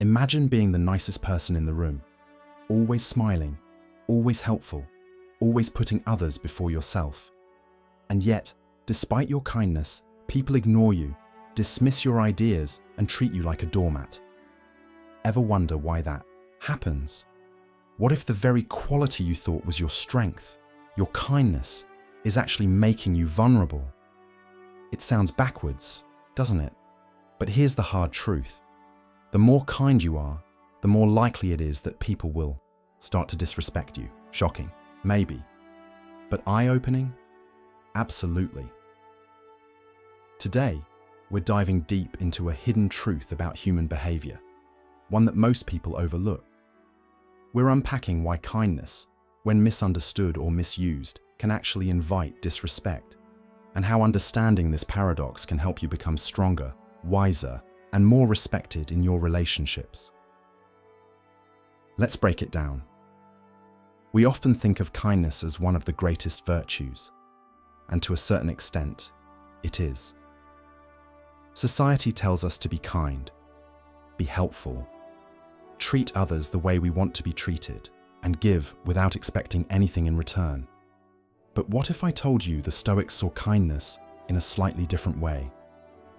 Imagine being the nicest person in the room, always smiling, always helpful, always putting others before yourself. And yet, despite your kindness, people ignore you, dismiss your ideas, and treat you like a doormat. Ever wonder why that happens? What if the very quality you thought was your strength, your kindness, is actually making you vulnerable? It sounds backwards, doesn't it? But here's the hard truth. The more kind you are, the more likely it is that people will start to disrespect you. Shocking, maybe. But eye-opening? Absolutely. Today, we're diving deep into a hidden truth about human behavior, one that most people overlook. We're unpacking why kindness, when misunderstood or misused, can actually invite disrespect, and how understanding this paradox can help you become stronger, wiser, and more respected in your relationships. Let's break it down. We often think of kindness as one of the greatest virtues, and to a certain extent, it is. Society tells us to be kind, be helpful, treat others the way we want to be treated, and give without expecting anything in return. But what if I told you the Stoics saw kindness in a slightly different way?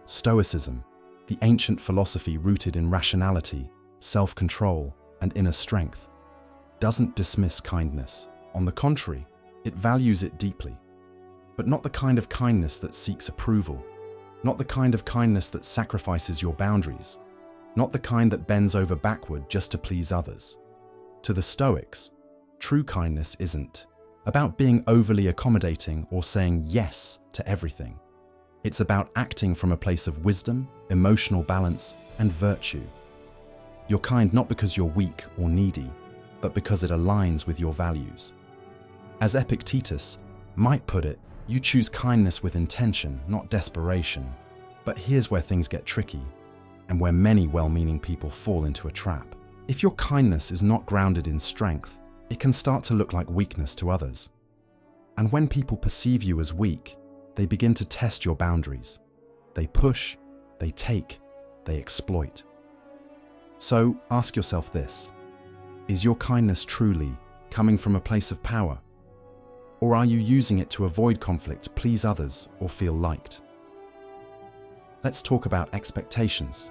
Stoicism, the ancient philosophy rooted in rationality, self-control, and inner strength, doesn't dismiss kindness. On the contrary, it values it deeply. But not the kind of kindness that seeks approval, not the kind of kindness that sacrifices your boundaries, not the kind that bends over backward just to please others. To the Stoics, true kindness isn't about being overly accommodating or saying yes to everything. It's about acting from a place of wisdom, emotional balance, and virtue. You're kind not because you're weak or needy, but because it aligns with your values. As Epictetus might put it, you choose kindness with intention, not desperation. But here's where things get tricky, and where many well-meaning people fall into a trap. If your kindness is not grounded in strength, it can start to look like weakness to others. And when people perceive you as weak, they begin to test your boundaries. They push, they take, they exploit. So ask yourself this: is your kindness truly coming from a place of power? Or are you using it to avoid conflict, please others, or feel liked? Let's talk about expectations.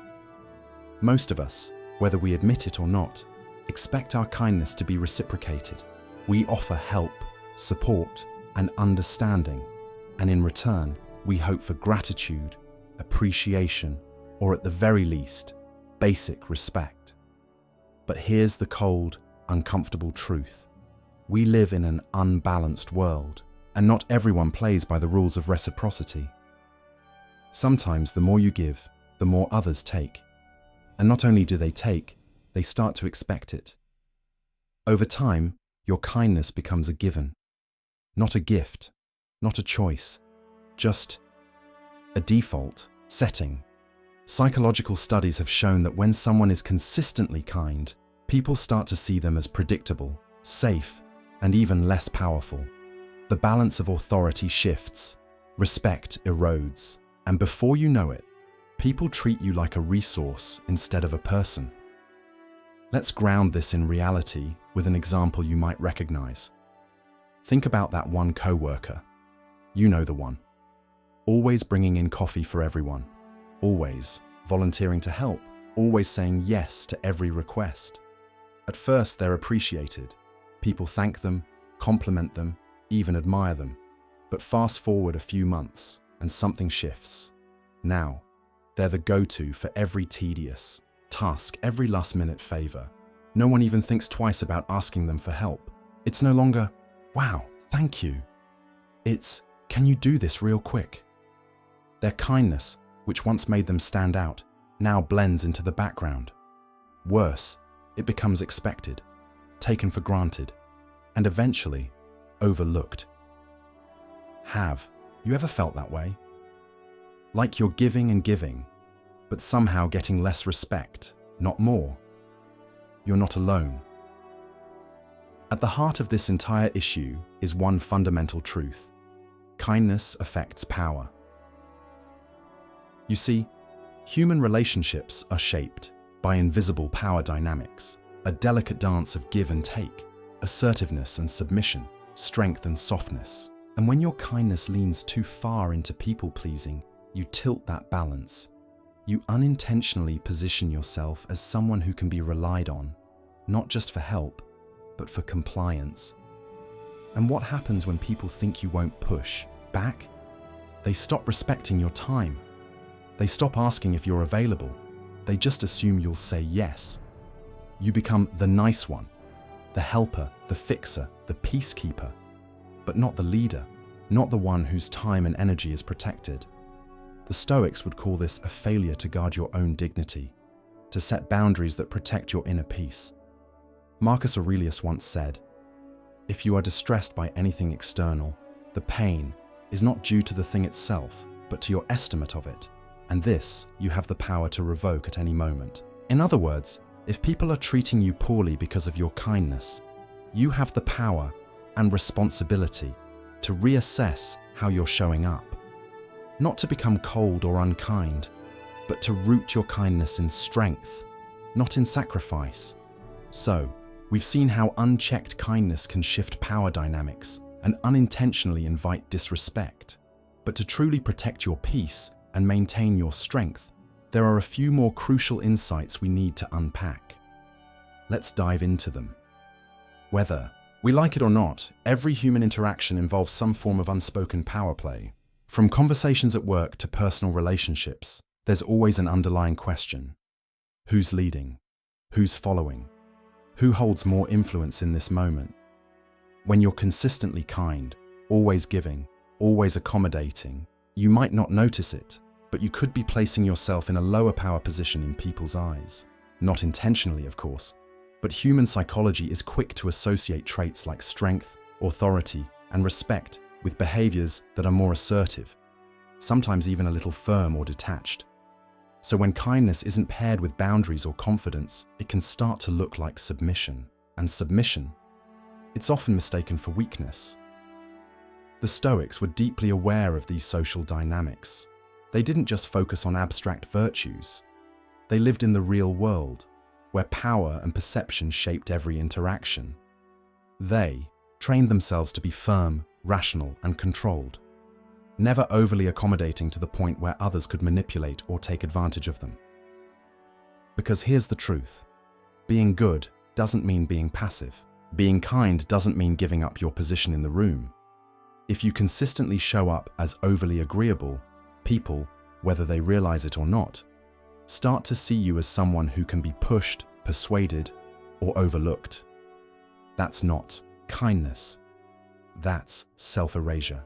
Most of us, whether we admit it or not, expect our kindness to be reciprocated. We offer help, support, and understanding, and in return, we hope for gratitude, appreciation, or at the very least, basic respect. But here's the cold, uncomfortable truth. We live in an unbalanced world, and not everyone plays by the rules of reciprocity. Sometimes the more you give, the more others take. And not only do they take, they start to expect it. Over time, your kindness becomes a given, not a gift, not a choice, just a default setting. Psychological studies have shown that when someone is consistently kind, people start to see them as predictable, safe, and even less powerful. The balance of authority shifts, respect erodes, and before you know it, people treat you like a resource instead of a person. Let's ground this in reality with an example you might recognize. Think about that one coworker. You know the one. Always bringing in coffee for everyone. Always volunteering to help. Always saying yes to every request. At first, they're appreciated. People thank them, compliment them, even admire them. But fast forward a few months and something shifts. Now, they're the go-to for every tedious task, every last-minute favor. No one even thinks twice about asking them for help. It's no longer, wow, thank you. It's, can you do this real quick? Their kindness, which once made them stand out, now blends into the background. Worse, it becomes expected, taken for granted, and eventually overlooked. Have you ever felt that way? Like you're giving and giving, but somehow getting less respect, not more. You're not alone. At the heart of this entire issue is one fundamental truth: kindness affects power. You see, human relationships are shaped, by invisible power dynamics, a delicate dance of give and take, assertiveness and submission, strength and softness. And when your kindness leans too far into people-pleasing, you tilt that balance. You unintentionally position yourself as someone who can be relied on, not just for help, but for compliance. And what happens when people think you won't push back? They stop respecting your time. They stop asking if you're available. They just assume you'll say yes. You become the nice one, the helper, the fixer, the peacekeeper, but not the leader, not the one whose time and energy is protected. The Stoics would call this a failure to guard your own dignity, to set boundaries that protect your inner peace. Marcus Aurelius once said, "If you are distressed by anything external, the pain is not due to the thing itself, but to your estimate of it, and this you have the power to revoke at any moment." In other words, if people are treating you poorly because of your kindness, you have the power and responsibility to reassess how you're showing up. Not to become cold or unkind, but to root your kindness in strength, not in sacrifice. So, we've seen how unchecked kindness can shift power dynamics and unintentionally invite disrespect. But to truly protect your peace and maintain your strength, there are a few more crucial insights we need to unpack. Let's dive into them. Whether we like it or not, every human interaction involves some form of unspoken power play. From conversations at work to personal relationships, there's always an underlying question. Who's leading? Who's following? Who holds more influence in this moment? When you're consistently kind, always giving, always accommodating, you might not notice it, but you could be placing yourself in a lower power position in people's eyes. Not intentionally, of course, but human psychology is quick to associate traits like strength, authority, and respect with behaviors that are more assertive, sometimes even a little firm or detached. So when kindness isn't paired with boundaries or confidence, it can start to look like submission. And submission, it's often mistaken for weakness. The Stoics were deeply aware of these social dynamics. They didn't just focus on abstract virtues. They lived in the real world, where power and perception shaped every interaction. They trained themselves to be firm, rational, and controlled, never overly accommodating to the point where others could manipulate or take advantage of them. Because here's the truth. Being good doesn't mean being passive. Being kind doesn't mean giving up your position in the room. If you consistently show up as overly agreeable, people, whether they realize it or not, start to see you as someone who can be pushed, persuaded, or overlooked. That's not kindness. That's self-erasure.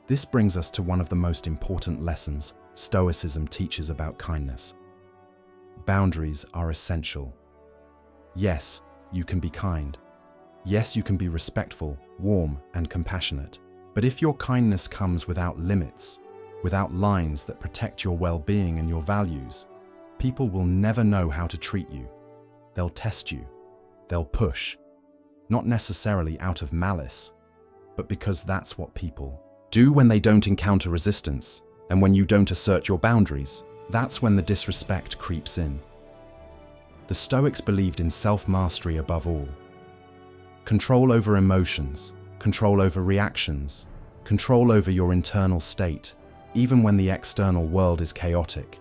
This brings us to one of the most important lessons Stoicism teaches about kindness. Boundaries are essential. Yes, you can be kind. Yes, you can be respectful, warm, and compassionate. But if your kindness comes without limits, without lines that protect your well-being and your values, people will never know how to treat you. They'll test you. They'll push. Not necessarily out of malice, but because that's what people do when they don't encounter resistance, and when you don't assert your boundaries. That's when the disrespect creeps in. The Stoics believed in self-mastery above all. Control over emotions, control over reactions, control over your internal state, even when the external world is chaotic.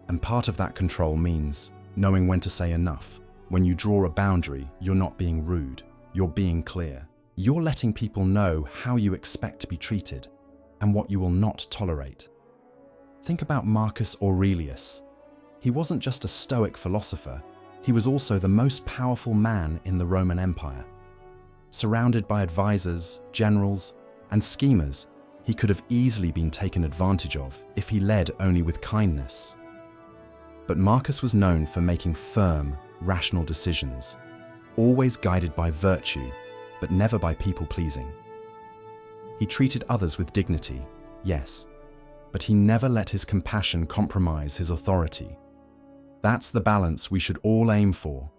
And part of that control means knowing when to say enough. When you draw a boundary, you're not being rude, you're being clear. You're letting people know how you expect to be treated and what you will not tolerate. Think about Marcus Aurelius. He wasn't just a Stoic philosopher, he was also the most powerful man in the Roman Empire. Surrounded by advisors, generals, and schemers, he could have easily been taken advantage of if he led only with kindness. But Marcus was known for making firm, rational decisions, always guided by virtue, but never by people-pleasing. He treated others with dignity, yes, but he never let his compassion compromise his authority. That's the balance we should all aim for: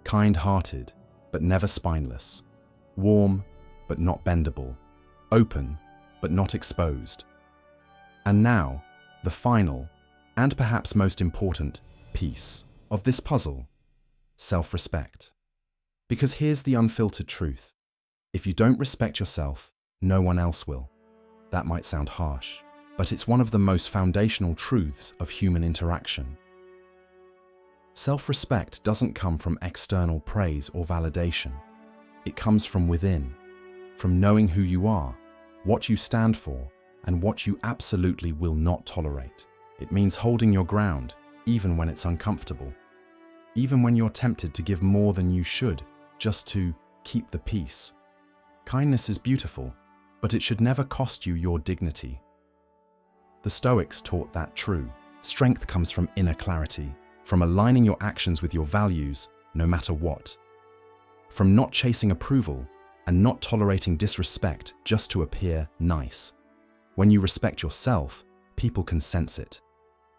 kind-hearted, but never spineless, warm, but not bendable, open, but not exposed. And now, the final, and perhaps most important, piece of this puzzle: self-respect. Because here's the unfiltered truth. If you don't respect yourself, no one else will. That might sound harsh, but it's one of the most foundational truths of human interaction. Self-respect doesn't come from external praise or validation. It comes from within, from knowing who you are, what you stand for, and what you absolutely will not tolerate. It means holding your ground, even when it's uncomfortable. Even when you're tempted to give more than you should, just to keep the peace. Kindness is beautiful, but it should never cost you your dignity. The Stoics taught that true. Strength comes from inner clarity, from aligning your actions with your values, no matter what. From not chasing approval and not tolerating disrespect just to appear nice. When you respect yourself, people can sense it.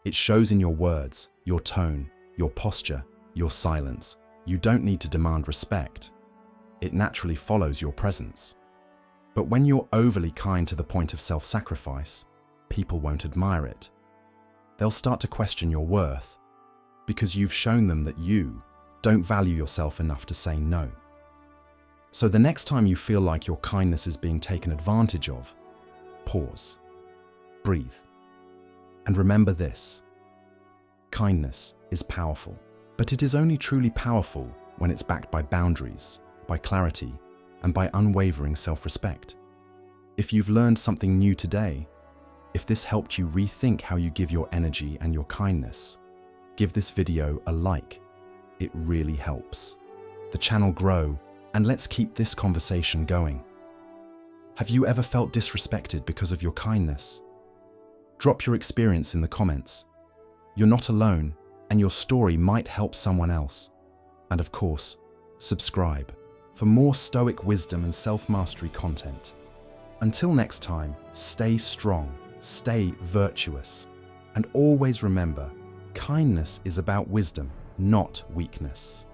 It shows in your words, your tone, your posture, your silence. You don't need to demand respect. It naturally follows your presence. But when you're overly kind to the point of self-sacrifice, people won't admire it. They'll start to question your worth, because you've shown them that you don't value yourself enough to say no. So the next time you feel like your kindness is being taken advantage of, pause, breathe, and remember this: kindness is powerful, but it is only truly powerful when it's backed by boundaries, by clarity, and by unwavering self-respect. If you've learned something new today, if this helped you rethink how you give your energy and your kindness, give this video a like. It really helps the channel grow, and let's keep this conversation going. Have you ever felt disrespected because of your kindness? Drop your experience in the comments. You're not alone, and your story might help someone else. And of course, subscribe for more Stoic wisdom and self-mastery content. Until next time, stay strong, stay virtuous, and always remember, kindness is about wisdom, not weakness.